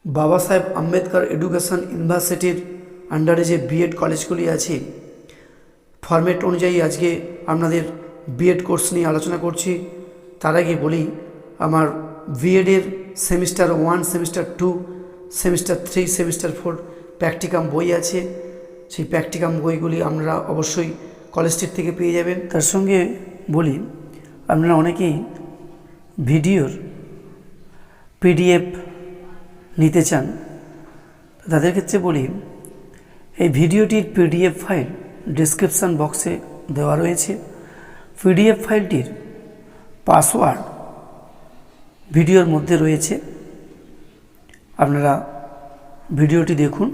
বাবা সাহেব আম্বেদকর এডুকেশন ইউনিভার্সিটির আন্ডারে যে বিএড কলেজগুলি আছে, ফরম্যাট অনুযায়ী আজকে আপনাদের বিএড কোর্স নিয়ে আলোচনা করছি। তার আগে বলি, আমার বিএডের semester 1, semester 2, semester 3, semester 4 practicum বই আছে। সেই প্র্যাকটিকাম বইগুলি আপনারা অবশ্যই কলেজটির থেকে পেয়ে যাবেন। তার সঙ্গে বলি, আপনারা অনেকেই ভিডিওর পিডিএফ নিতে চান, তাদের ক্ষেত্রে বলি, এই ভিডিওটির পিডিএফ ফাইল ডেসক্রিপশান বক্সে দেওয়া রয়েছে। পিডিএফ ফাইলটির পাসওয়ার্ড ভিডিওর মধ্যে রয়েছে, আপনারা ভিডিওটি দেখুন।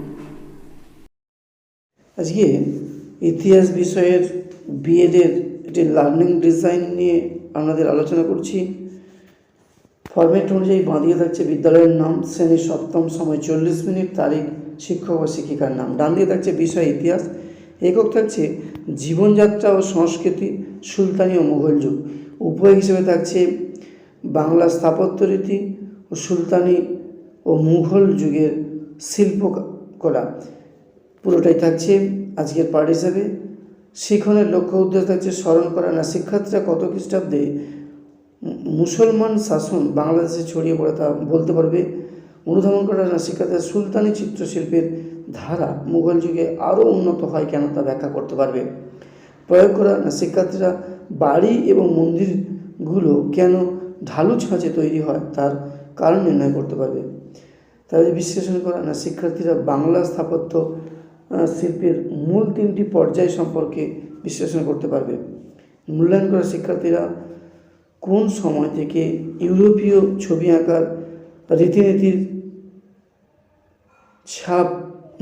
আজকে ইতিহাস বিষয়ের বিএডের একটি লার্নিং ডিজাইন নিয়ে আপনাদের আলোচনা করছি। ফরম্যাট অনুযায়ী বাঁধিয়ে থাকছে বিদ্যালয়ের নাম, শ্রেণী সপ্তম, সময় 40 মিনিট, তারিখ, শিক্ষক বা শিক্ষিকার নাম। ডান দিয়ে থাকছে বিষয় ইতিহাস, একক থাকছে জীবনযাত্রা ও সংস্কৃতি, সুলতানি ও মুঘল যুগ। উপায় হিসেবে থাকছে বাংলা স্থাপত্য রীতি ও সুলতানি ও মুঘল যুগের শিল্পকলা। পুরোটাই থাকছে আজকের পাঠ হিসাবে। শিখনের লক্ষ্য উদ্দেশ্য থাকছে স্মরণ করা না শিক্ষার্থীরা কত খ্রিস্টাব্দে মুসলমান শাসন বাংলাদেশে ছড়িয়ে পড়ে তা বলতে পারবে। অনুধাবন করা না শিক্ষার্থীরা সুলতানি চিত্রশিল্পের ধারা মুঘল যুগে আরও উন্নত হয় কেন তা ব্যাখ্যা করতে পারবে। প্রয়োগ করা না শিক্ষার্থীরা বাড়ি এবং মন্দিরগুলো কেন ঢালু ছাঁচে তৈরি হয় তার কারণ নির্ণয় করতে পারবে। তাদের বিশ্লেষণ করা না শিক্ষার্থীরা বাংলা স্থাপত্য শিল্পের মূল 3টি পর্যায় সম্পর্কে বিশ্লেষণ করতে পারবে। মূল্যায়ন করা শিক্ষার্থীরা কোন সময় থেকে ইউরোপীয় ছবি আঁকার রীতিনীতির ছাপ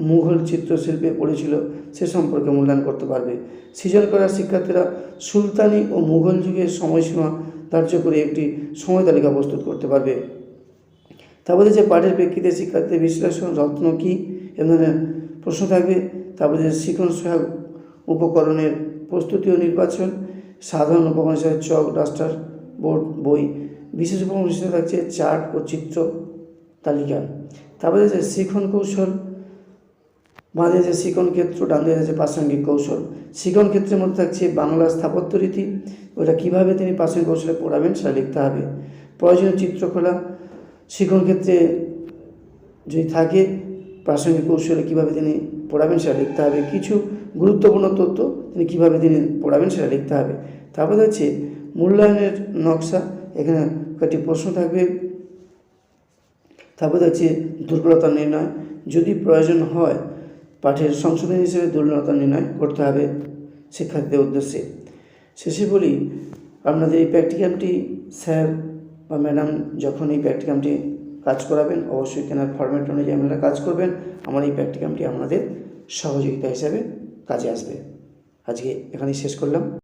মুঘল চিত্রশিল্পে পড়েছিল সে সম্পর্কে মূল্যায়ন করতে পারবে। সৃজন করা শিক্ষার্থীরা সুলতানি ও মুঘল যুগের সময়সীমা ধার্য করে একটি সময় তালিকা প্রস্তুত করতে পারবে। তারপরে যে পাঠের প্রেক্ষিতে শিক্ষার্থীদের বিশ্লেষণ রত্ন কী এ ধরনের প্রশ্ন থাকবে। তারপরে যে শিখন সহায়ক উপকরণের প্রস্তুতি ও নির্বাচন, সাধারণ উপকরণ হিসেবে চক, ডাস্টার, বোর্ড, বই। বিশেষ উপকরণ হিসেবে থাকছে চার্ট ও চিত্র তালিকা। তারপরে যে শিখন কৌশল, বাঁধে যে শিখন ক্ষেত্র, ডান দিকে আছে প্রাসঙ্গিক কৌশল। শিখন ক্ষেত্রের মধ্যে থাকছে বাংলা স্থাপত্য রীতি, ওটা কীভাবে তিনি প্রাসঙ্গিক কৌশলে পড়াবেন সেটা লিখতে হবে। প্রয়োজনীয় চিত্রকলা শিখন ক্ষেত্রে যদি থাকে প্রাসঙ্গিক কৌশলে কীভাবে তিনি পড়াবেন সেটা লিখতে হবে। কিছু গুরুত্বপূর্ণ তথ্য তিনি কীভাবে তিনি পড়াবেন সেটা লিখতে হবে। তারপরে হচ্ছে মূল্যায়নের নকশা, এখানে কয়েকটি প্রশ্ন থাকবে। তারপরে হচ্ছে দুর্বলতা নির্ণয়, যদি প্রয়োজন হয় পাঠের সংশোধন হিসেবে দুর্বলতা নির্ণয় করতে হবে শিক্ষার্থীদের উদ্দেশ্যে। শেষে বলি, আপনাদের এই প্র্যাকটিকামটি স্যার বা ম্যাডাম যখন এই প্র্যাকটিকামটি কাজ করাবেন অবশ্যই কেনার ফরম্যাট অনুযায়ী আপনারা কাজ করবেন। আমার এই প্র্যাকটিকামটি আপনাদের সহযোগিতা হিসাবে কাজে আসবে। আজকে এখানেই শেষ করলাম।